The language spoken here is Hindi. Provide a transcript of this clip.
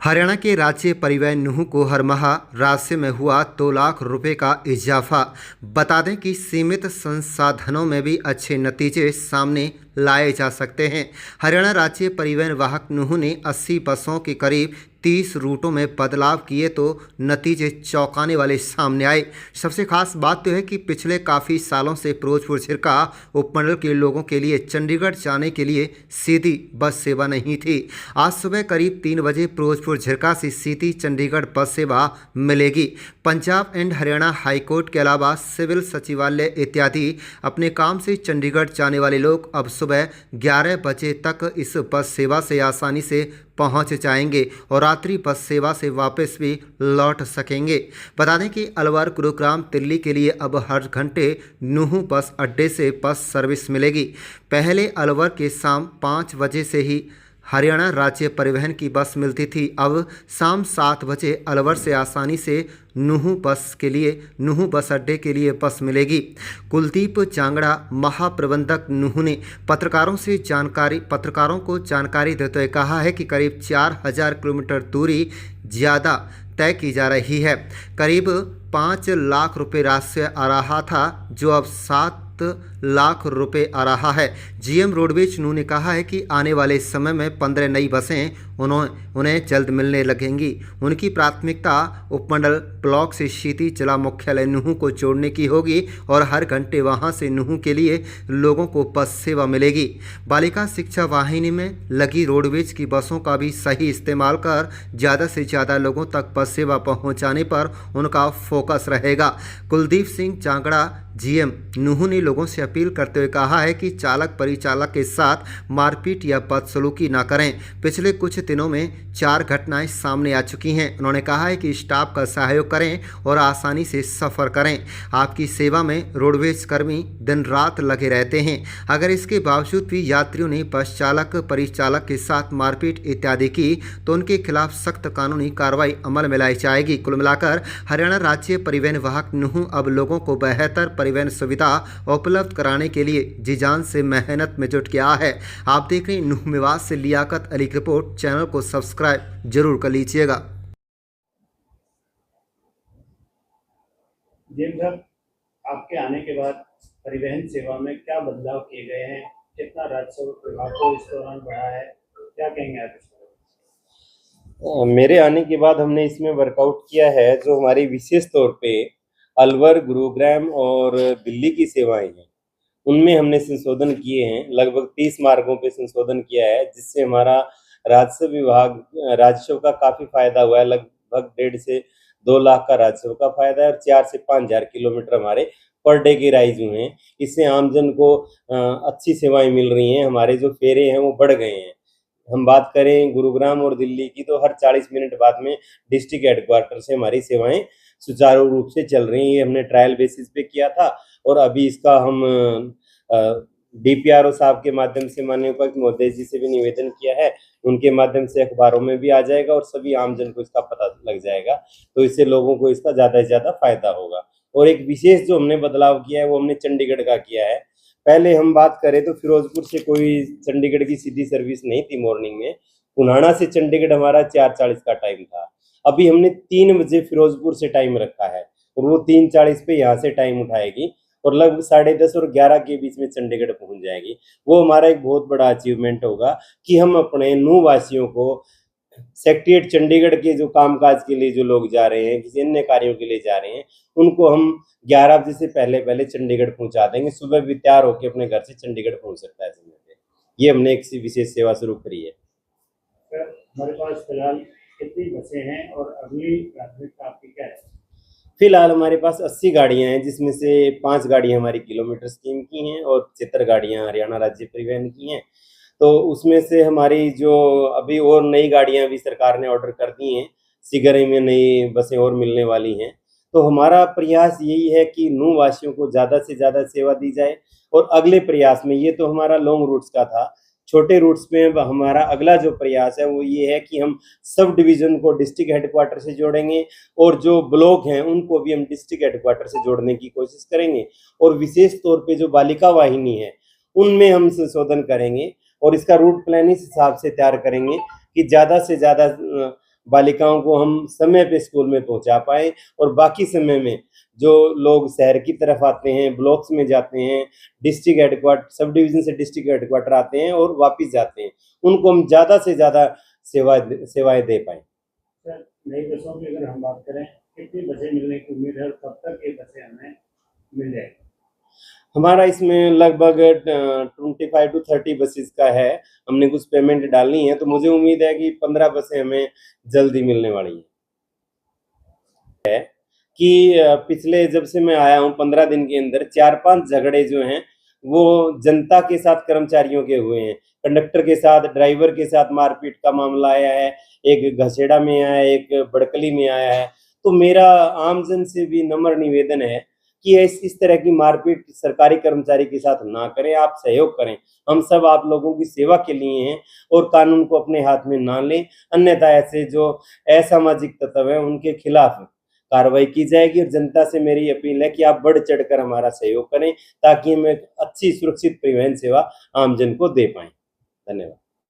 हरियाणा के राज्य परिवहन नुह को हर माह राजस्व में हुआ 2 लाख रुपए का इजाफा। बता दें कि सीमित संसाधनों में भी अच्छे नतीजे सामने लाए जा सकते हैं। हरियाणा राज्य परिवहन वाहक नुह ने 80 बसों के करीब 30 रूटों में बदलाव किए तो नतीजे चौंकाने वाले सामने आए। सबसे खास बात तो है कि पिछले काफ़ी सालों से फिरोजपुर झिरका उपमंडल के लोगों के लिए चंडीगढ़ जाने के लिए सीधी बस सेवा नहीं थी। आज सुबह करीब 3 बजे फिरोजपुर झिरका से सीधी चंडीगढ़ बस सेवा मिलेगी। पंजाब एंड हरियाणा हाईकोर्ट के अलावा सिविल सचिवालय इत्यादि अपने काम से चंडीगढ़ जाने वाले लोग अब सुबह 11 बजे तक इस बस सेवा से आसानी से पहुंच जाएंगे और रात्रि बस सेवा से वापस भी लौट सकेंगे। बता दें कि अलवर, गुरुग्राम, दिल्ली के लिए अब हर घंटे नुह बस अड्डे से बस सर्विस मिलेगी। पहले अलवर के शाम 5 बजे से ही हरियाणा राज्य परिवहन की बस मिलती थी। अब शाम 7 बजे अलवर से आसानी से नुह बस अड्डे के लिए बस मिलेगी। कुलदीप चांगड़ा, महाप्रबंधक नुह ने पत्रकारों को जानकारी देते हुए कहा है कि करीब 4000 किलोमीटर दूरी ज़्यादा तय की जा रही है। करीब 5 लाख रुपए राजस्व आ रहा था, जो अब 7 लाख रुपए आ रहा है। जीएम रोडवेज नुह ने कहा है कि आने वाले समय में 15 नई बसें उन्हें जल्द मिलने लगेंगी। उनकी प्राथमिकता उपमंडल ब्लॉक से सीधी जिला मुख्यालय नुह को जोड़ने की होगी और हर घंटे वहां से नुह के लिए लोगों को बस सेवा मिलेगी। बालिका शिक्षा वाहिनी में लगी रोडवेज की बसों का भी सही इस्तेमाल कर ज़्यादा से ज़्यादा लोगों तक बस सेवा पहुंचाने पर उनका फोकस रहेगा। कुलदीप सिंह चांगड़ा जीएम नुह ने लोगों से अपील करते हुए कहा है कि चालक परिचालक के साथ मारपीट या बदसलूकी न करें। पिछले कुछ दिनों में 4 घटनाएं सामने आ चुकी हैं। उन्होंने कहा है कि स्टाफ का सहयोग करें और आसानी से सफ़र करें। आपकी सेवा में रोडवेज कर्मी दिन रात लगे रहते हैं। अगर इसके बावजूद भी यात्रियों ने बस चालक परिचालक के साथ मारपीट इत्यादि की तो उनके खिलाफ सख्त कानूनी कार्रवाई अमल में लाई जाएगी। कुल मिलाकर हरियाणा राज्य परिवहन वाहक नुह अब लोगों को बेहतर परिवहन सुविधा उपलब्ध कराने के लिए जी जान से मेहनत में जुट गया है। आप देख रहे हैं नुह मेवात से लियाकत अली की रिपोर्ट। चैनल को सब्सक्राइब जरूर कर लीजिएगा। जी सर, आपके आने के बाद परिवहन सेवा में क्या बदलाव किए गए हैं? कितना राजस्व विभाग को इस दौरान बढ़ा है? क्या कहेंगे आप इस पर? मेरे आने के बाद हमने इसमें वर्कआउट किया है। जो हमारी विशेष तौर पे अलवर, गुरुग्राम और दिल्ली की सेवाएं हैं, उनमें हमने संशोधन किए हैं। लगभग 30 मार्गों पे संशोधन किया है, जिससे हमारा राजस्व का काफी फायदा हुआ है। लगभग 1.5 से 2 लाख का राजस्व का फायदा है और 4 से 5 हजार किलोमीटर हमारे पर डे के राइज हुए हैं। इससे आमजन को अच्छी सेवाएं मिल रही हैं। हमारे जो फेरे हैं वो बढ़ गए हैं। हम बात करें गुरुग्राम और दिल्ली की, तो हर 40 मिनट बाद में डिस्ट्रिक्ट हेडक्वार्टर से हमारी सेवाएं सुचारू रूप से चल रही हैं। ये हमने ट्रायल बेसिस पे किया था और अभी इसका हम डीपीआरओ साहब के माध्यम से माननीय उपायुक्त महोदय जी से भी निवेदन किया है। उनके माध्यम से अखबारों में भी आ जाएगा और सभी आमजन को इसका पता लग जाएगा, तो इससे लोगों को इसका ज़्यादा से ज़्यादा फायदा होगा। और एक विशेष जो हमने बदलाव किया है वो हमने चंडीगढ़ का किया है। पहले हम बात करें तो फिरोजपुर से कोई चंडीगढ़ की सीधी सर्विस नहीं थी मॉर्निंग में। पुनाना से चंडीगढ़ हमारा 4:40 का टाइम था। अभी हमने 3 बजे फिरोजपुर से टाइम रखा है और वो 3:40 पे यहाँ से टाइम उठाएगी और लगभग 10:30 और 11 के बीच में चंडीगढ़ पहुंच जाएगी। वो हमारा एक बहुत बड़ा अचीवमेंट होगा कि हम अपने नुह वासियों को सेक्रेटेरिएट चंडीगढ़ के जो कामकाज के लिए जो लोग जा रहे हैं, किसी अन्य कार्यों के लिए जा रहे हैं, उनको हम 11 बजे से पहले चंडीगढ़ पहुंचा देंगे। सुबह भी तैयार होकर अपने घर से चंडीगढ़ पहुंच सकता है समय पे। ये हमने एक विशेष सेवा शुरू करी है। हमारे पास फिलहाल कितनी बसें हैं और अगली प्राथमिकता आपकी क्या है? फिलहाल हमारे पास 80 गाड़ियां हैं, जिसमें से 5 गाड़ियां हमारी किलोमीटर स्कीम की हैं और 75 गाड़ियां हरियाणा राज्य परिवहन की हैं। तो उसमें से हमारी जो अभी और नई गाड़ियां भी सरकार ने ऑर्डर कर दी हैं, शीघ्र ही में नई बसें और मिलने वाली हैं। तो हमारा प्रयास यही है कि नुह वासियों को ज़्यादा से ज़्यादा सेवा दी जाए। और अगले प्रयास में, ये तो हमारा लॉन्ग रूट्स का था, छोटे रूट्स में हमारा अगला जो प्रयास है वो ये है कि हम सब डिवीज़न को डिस्ट्रिक्ट हेडक्वार्टर से जोड़ेंगे और जो ब्लॉक हैं उनको भी हम डिस्ट्रिक्ट हेडक्वार्टर से जोड़ने की कोशिश करेंगे। और विशेष तौर पे जो बालिका वाहिनी है उनमें हम संशोधन करेंगे और इसका रूट प्लान इस हिसाब से तैयार करेंगे कि ज़्यादा से ज़्यादा बालिकाओं को हम समय पे स्कूल में पहुंचा पाएं और बाकी समय में जो लोग शहर की तरफ आते हैं, ब्लॉक्स में जाते हैं, डिस्ट्रिक्ट हेडक्वार्टर, सब डिवीजन से डिस्ट्रिक्ट हेडक्वार्टर आते हैं और वापस जाते हैं, उनको हम ज़्यादा से ज़्यादा सेवाएं दे पाएं। सर, नई बसों की अगर हम बात करें, कितनी बसें मिलने की उम्मीद है और कब तक ये बसें हमें मिल जाएगी? हमारा इसमें लगभग 25 to 30 बसेस का है। हमने कुछ पेमेंट डालनी है, तो मुझे उम्मीद है कि 15 बसें हमें जल्दी मिलने वाली हैं। कि पिछले जब से मैं आया हूँ 15 दिन के अंदर 4-5 झगड़े जो हैं वो जनता के साथ कर्मचारियों के हुए हैं। कंडक्टर के साथ, ड्राइवर के साथ मारपीट का मामला आया है, एक घसेड़ा में आया है, एक बड़कली में आया है। तो मेरा आमजन से भी नम्र निवेदन है कि इस तरह की मारपीट सरकारी कर्मचारी के साथ ना करें, आप सहयोग करें। हम सब आप लोगों की सेवा के लिए हैं और कानून को अपने हाथ में ना लें, अन्यथा ऐसे जो असामाजिक तत्व हैं उनके खिलाफ कार्रवाई की जाएगी। और जनता से मेरी अपील है कि आप बढ़ चढ़कर हमारा सहयोग करें ताकि हम एक अच्छी सुरक्षित परिवहन सेवा आमजन को दे पाएं। धन्यवाद।